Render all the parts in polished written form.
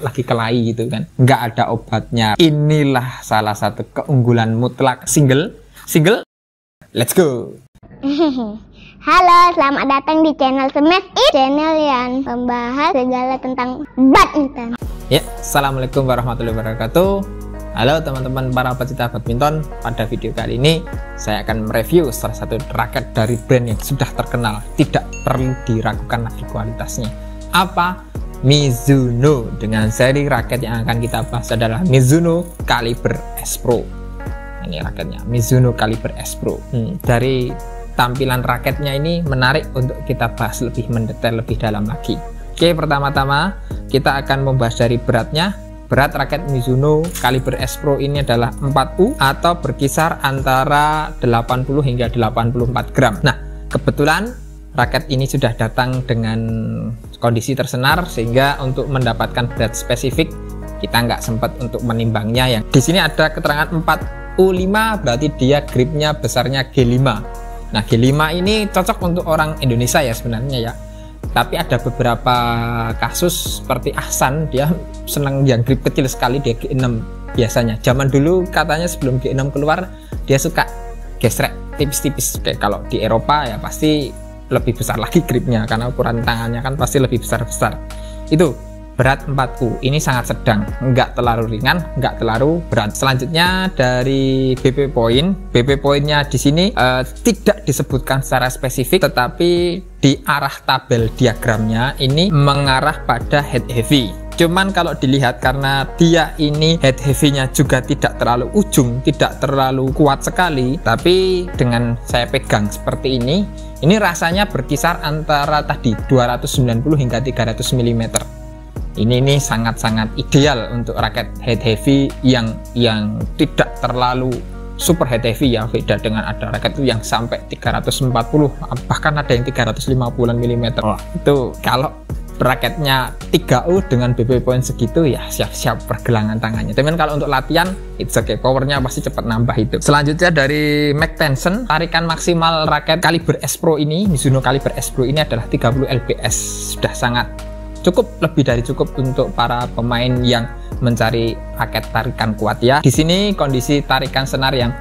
lagi kelahi gitu kan, nggak ada obatnya. Inilah salah satu keunggulan mutlak single. Let's go. Halo, selamat datang di channel Smash It, channel yang membahas segala tentang badminton. Ya, assalamualaikum warahmatullahi wabarakatuh. Halo teman-teman para pecinta badminton. Pada video kali ini saya akan mereview salah satu raket dari brand yang sudah terkenal, tidak perlu diragukan lagi kualitasnya. Apa? Mizuno. Dengan seri raket yang akan kita bahas adalah Mizuno Caliber S Pro. Ini raketnya Mizuno Caliber S Pro. Dari tampilan raketnya ini menarik untuk kita bahas lebih mendetail, lebih dalam lagi. Oke, pertama-tama kita akan membahas dari beratnya. Berat raket Mizuno Caliber S Pro ini adalah 4U atau berkisar antara 80 hingga 84 gram. Nah, kebetulan raket ini sudah datang dengan kondisi tersenar, sehingga untuk mendapatkan berat spesifik kita nggak sempat untuk menimbangnya. Yang di sini ada keterangan 4U5, berarti dia gripnya besarnya G5. Nah, G5 ini cocok untuk orang Indonesia ya sebenarnya ya. Tapi ada beberapa kasus seperti Ahsan, dia senang yang grip kecil sekali, dia G6 biasanya. Zaman dulu katanya sebelum G6 keluar dia suka gesrek tipis-tipis. Kayak kalau di Eropa ya pasti lebih besar lagi gripnya karena ukuran tangannya kan pasti lebih besar-besar. Itu berat 4U, ini sangat sedang, nggak terlalu ringan, nggak terlalu berat. Selanjutnya dari BP point. BP pointnya di sini tidak disebutkan secara spesifik, tetapi di arah tabel diagramnya ini mengarah pada head heavy. Cuman kalau dilihat karena dia ini head heavy-nya juga tidak terlalu ujung, tidak terlalu kuat sekali, tapi dengan saya pegang seperti ini rasanya berkisar antara tadi 290 hingga 300 mm. Ini sangat-sangat ideal untuk raket head heavy yang tidak terlalu super head heavy ya. Beda dengan ada raket itu yang sampai 340, bahkan ada yang 350 mm. Itu kalau raketnya 3U dengan BP point segitu ya siap-siap pergelangan tangannya. Tapi kalau untuk latihan it's okay, powernya pasti cepat nambah itu. Selanjutnya dari Mike Tension, tarikan maksimal raket Caliber S Pro ini, Mizuno Caliber S Pro ini adalah 30 lbs. Sudah sangat cukup, lebih dari cukup untuk para pemain yang mencari raket tarikan kuat ya. Di sini kondisi tarikan senar yang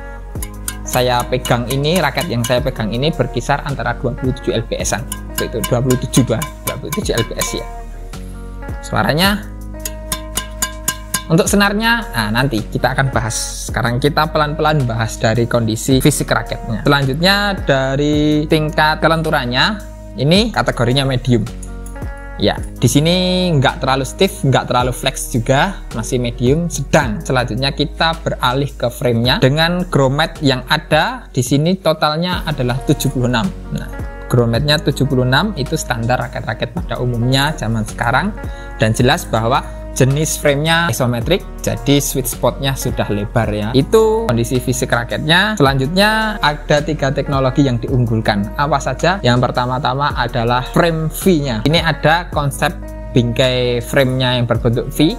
saya pegang ini, raket yang saya pegang ini berkisar antara 27 lbs-an. Itu 27 lbs ya. Suaranya untuk senarnya, nah nanti kita akan bahas. Sekarang kita pelan-pelan bahas dari kondisi fisik raketnya. Selanjutnya dari tingkat kelenturannya, ini kategorinya medium. Ya, di sini nggak terlalu stiff, nggak terlalu flex juga, masih medium, sedang. Selanjutnya kita beralih ke framenya dengan grommet yang ada di sini totalnya adalah 76. Nah, grommetnya 76 itu standar raket-raket pada umumnya zaman sekarang, dan jelas bahwa jenis framenya isometrik, jadi sweet spotnya sudah lebar ya. Itu kondisi fisik raketnya. Selanjutnya ada 3 teknologi yang diunggulkan. Apa saja? Yang pertama-tama adalah frame V-nya. Ini ada konsep bingkai framenya yang berbentuk V.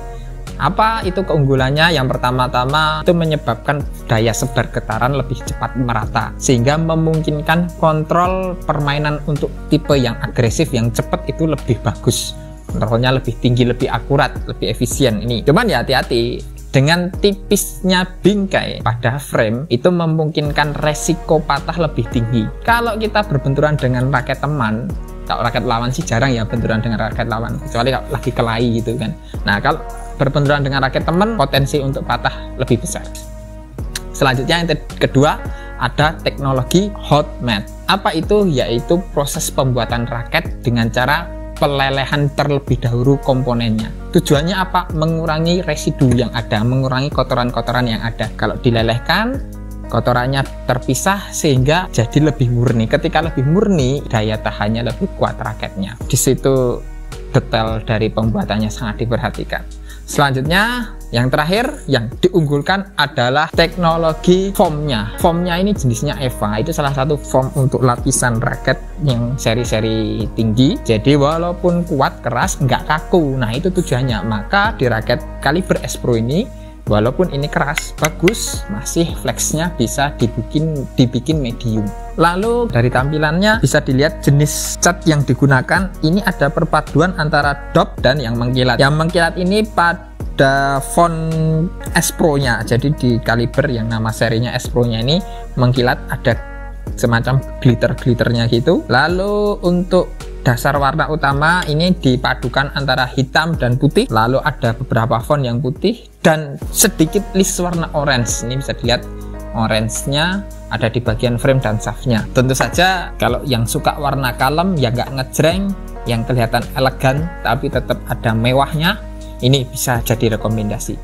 Apa itu keunggulannya? Yang pertama-tama itu menyebabkan daya sebar getaran lebih cepat merata, sehingga memungkinkan kontrol permainan untuk tipe yang agresif, yang cepat itu lebih bagus. Kontrolnya lebih tinggi, lebih akurat, lebih efisien ini. Cuman ya hati-hati, dengan tipisnya bingkai pada frame itu memungkinkan resiko patah lebih tinggi. Kalau kita berbenturan dengan raket teman, kalau raket lawan sih jarang ya benturan dengan raket lawan, kecuali kalau lagi kelahi gitu kan. Nah, kalau berbenturan dengan raket teman, potensi untuk patah lebih besar. Selanjutnya yang kedua ada teknologi hot mat. Apa itu? Yaitu proses pembuatan raket dengan cara pelelehan terlebih dahulu komponennya. Tujuannya apa? Mengurangi residu yang ada, mengurangi kotoran-kotoran yang ada. Kalau dilelehkan, kotorannya terpisah sehingga jadi lebih murni. Ketika lebih murni, daya tahannya lebih kuat raketnya. Di situ detail dari pembuatannya sangat diperhatikan. Selanjutnya, yang terakhir yang diunggulkan adalah teknologi foamnya. Foamnya ini jenisnya EVA, itu salah satu foam untuk lapisan raket yang seri-seri tinggi. Jadi walaupun kuat, keras, nggak kaku. Nah itu tujuannya. Maka di raket Caliber S Pro ini Walaupun ini keras, bagus, masih flexnya bisa dibikin medium. Lalu dari tampilannya bisa dilihat jenis cat yang digunakan. Ini ada perpaduan antara dop dan yang mengkilat. Yang mengkilat ini pada font S Pro nya, jadi di kaliber yang nama serinya S Pro nya ini mengkilat, ada semacam glitter-glitternya gitu. Lalu untuk dasar warna utama ini dipadukan antara hitam dan putih, lalu ada beberapa font yang putih dan sedikit list warna orange. Ini bisa dilihat orange-nya ada di bagian frame dan shaftnya. Tentu saja kalau yang suka warna kalem ya nggak ngejreng, yang kelihatan elegan tapi tetap ada mewahnya, ini bisa jadi rekomendasi.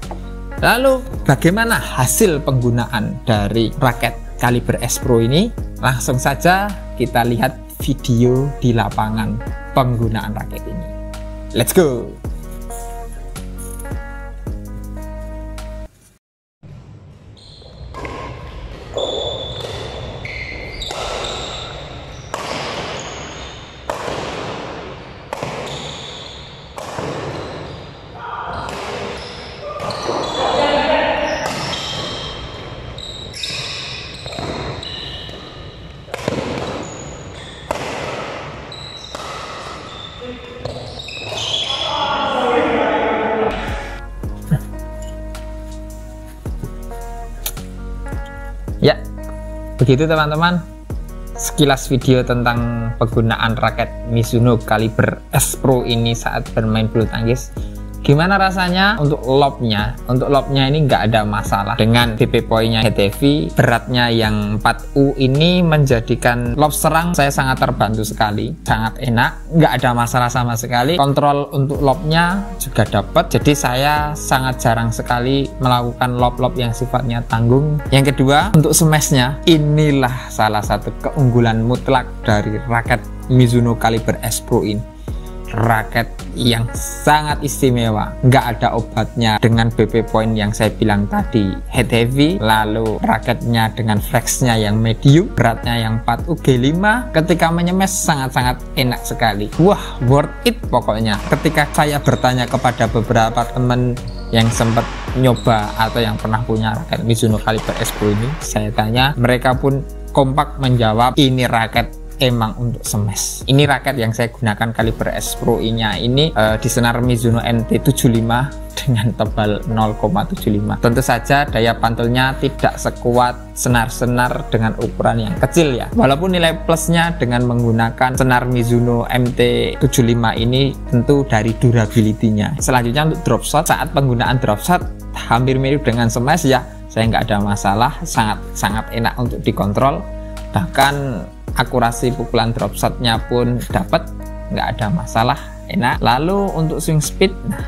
Lalu bagaimana hasil penggunaan dari raket kaliber S Pro ini? Langsung saja kita lihat video di lapangan penggunaan raket ini. Let's go. Ya, begitu teman-teman sekilas video tentang penggunaan raket Mizuno kaliber S Pro ini saat bermain bulu tangkis. Gimana rasanya untuk lobnya? Untuk lobnya ini nggak ada masalah dengan BP pointnya head heavy, beratnya yang 4U ini menjadikan lob serang saya sangat terbantu sekali, sangat enak, nggak ada masalah sama sekali. Kontrol untuk lobnya juga dapat, jadi saya sangat jarang sekali melakukan lob-lob yang sifatnya tanggung. Yang kedua, untuk smashnya, inilah salah satu keunggulan mutlak dari raket Mizuno kaliber S Pro ini. Raket yang sangat istimewa, nggak ada obatnya dengan BP point yang saya bilang tadi head heavy, lalu raketnya dengan flexnya yang medium, beratnya yang 4U G5, ketika menyemes sangat-sangat enak sekali. Wah, worth it pokoknya. Ketika saya bertanya kepada beberapa teman yang sempat nyoba atau yang pernah punya raket Mizuno kaliber S Pro ini, saya tanya, mereka pun kompak menjawab ini raket emang untuk smash. Ini raket yang saya gunakan kaliber S Pro ini di senar Mizuno NT75 dengan tebal 0,75. Tentu saja daya pantulnya tidak sekuat senar-senar dengan ukuran yang kecil ya. Walaupun nilai plusnya dengan menggunakan senar Mizuno MT75 ini tentu dari durability-nya. Selanjutnya untuk drop shot, saat penggunaan drop shot hampir mirip dengan smash ya. Saya nggak ada masalah, sangat enak untuk dikontrol. Bahkan akurasi pukulan drop shotnya pun dapat, nggak ada masalah, enak. Lalu untuk swing speed, nah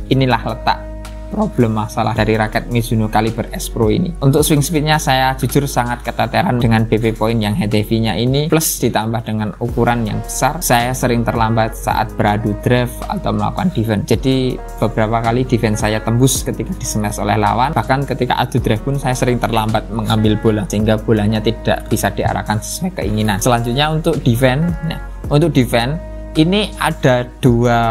inilah letak problem masalah dari raket Mizuno kaliber S Pro ini. Untuk swing speednya saya jujur sangat keteteran dengan BP point yang head heavy nya ini, plus ditambah dengan ukuran yang besar, saya sering terlambat saat beradu drive atau melakukan defense. Jadi beberapa kali defense saya tembus ketika di-smash oleh lawan, bahkan ketika adu drive pun saya sering terlambat mengambil bola sehingga bolanya tidak bisa diarahkan sesuai keinginan. Selanjutnya untuk defense, nah untuk defense ini ada dua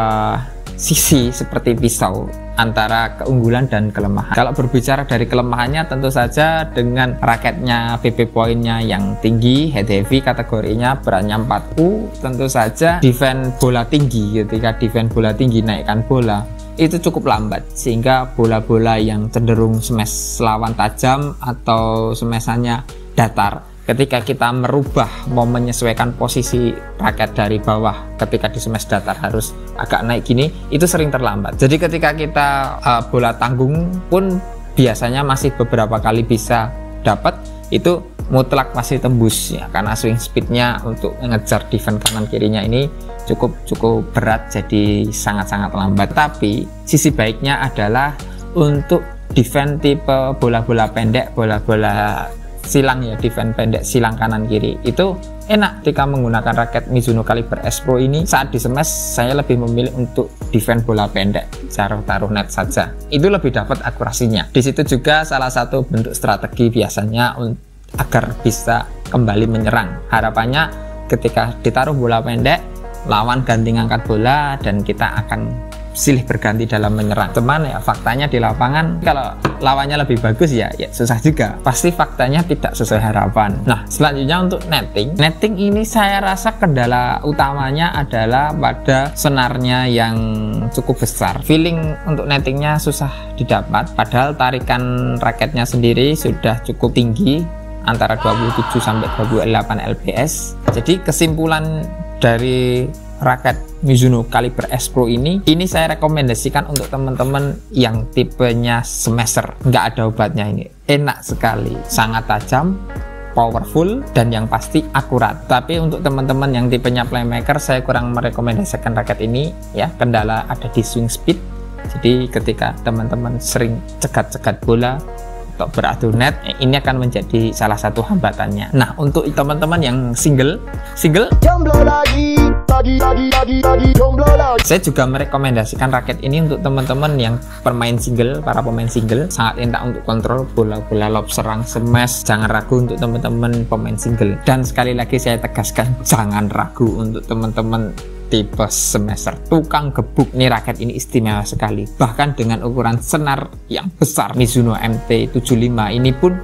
sisi seperti pisau antara keunggulan dan kelemahan. Kalau berbicara dari kelemahannya, tentu saja dengan raketnya BP pointnya yang tinggi, head heavy kategorinya, beratnya 4U, tentu saja defense bola tinggi. Ketika defense bola tinggi naikkan bola itu cukup lambat, sehingga bola-bola yang cenderung smash lawan tajam atau smashannya datar, ketika kita merubah mau menyesuaikan posisi raket dari bawah, ketika di smash datar harus agak naik gini, itu sering terlambat. Jadi ketika kita bola tanggung pun biasanya masih beberapa kali bisa dapat, itu mutlak masih tembus ya, karena swing speednya untuk mengejar defense kanan kirinya ini cukup berat, jadi sangat-sangat lambat. Tapi sisi baiknya adalah untuk defense tipe bola-bola pendek, bola-bola silang ya, defense pendek silang kanan kiri, itu enak ketika menggunakan raket Mizuno kaliber S Pro ini. Saat di smash saya lebih memilih untuk defense bola pendek, taruh net saja, itu lebih dapat akurasinya. Di situ juga salah satu bentuk strategi biasanya agar bisa kembali menyerang. Harapannya ketika ditaruh bola pendek, lawan ganti ngangkat bola dan kita akan silih berganti dalam menyerang. Cuman ya faktanya di lapangan kalau lawannya lebih bagus ya susah juga. Pasti faktanya tidak sesuai harapan. Nah, selanjutnya untuk netting. Netting ini saya rasa kendala utamanya adalah pada senarnya yang cukup besar. Feeling untuk nettingnya susah didapat, padahal tarikan raketnya sendiri sudah cukup tinggi, antara 27 sampai 28 lbs. Jadi kesimpulan dari raket Mizuno Caliber S Pro ini saya rekomendasikan untuk teman-teman yang tipenya smasher, nggak ada obatnya. Ini enak sekali, sangat tajam, powerful, dan yang pasti akurat. Tapi untuk teman-teman yang tipenya playmaker, saya kurang merekomendasikan raket ini ya. Kendala ada di swing speed. Jadi ketika teman-teman sering cegat-cegat bola atau beradu net, ini akan menjadi salah satu hambatannya. Nah, untuk teman-teman yang single jomblo lagi, jomblo lagi. Saya juga merekomendasikan raket ini untuk teman-teman yang para pemain single, sangat enak untuk kontrol bola-bola lob, serang, smash. Jangan ragu untuk teman-teman pemain single. Dan sekali lagi saya tegaskan, jangan ragu untuk teman-teman tipe smasher, tukang gebuk. Nih raket ini istimewa sekali, bahkan dengan ukuran senar yang besar Mizuno MT75 ini pun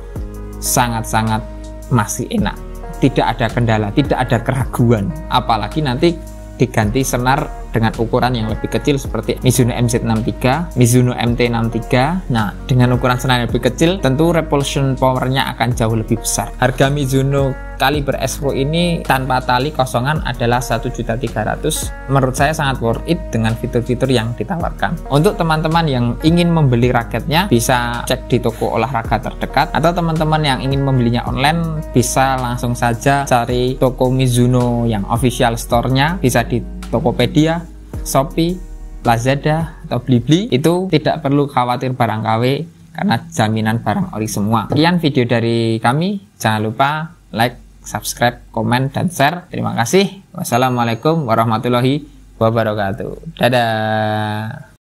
sangat-sangat masih enak, tidak ada kendala, tidak ada keraguan. Apalagi nanti diganti senar dengan ukuran yang lebih kecil seperti Mizuno MZ63, Mizuno MT63. Nah, dengan ukuran senar yang lebih kecil, tentu repulsion powernya akan jauh lebih besar. Harga Mizuno Caliber S Pro ini tanpa tali kosongan adalah 1.300.000. Menurut saya sangat worth it dengan fitur-fitur yang ditawarkan. Untuk teman-teman yang ingin membeli raketnya, bisa cek di toko olahraga terdekat, atau teman-teman yang ingin membelinya online bisa langsung saja cari toko Mizuno yang official store-nya, bisa di Tokopedia, Shopee, Lazada, atau Blibli. Itu tidak perlu khawatir barang KW karena jaminan barang ori semua. Sekian video dari kami. Jangan lupa like, subscribe, komen, dan share. Terima kasih. Wassalamualaikum warahmatullahi wabarakatuh. Dadah.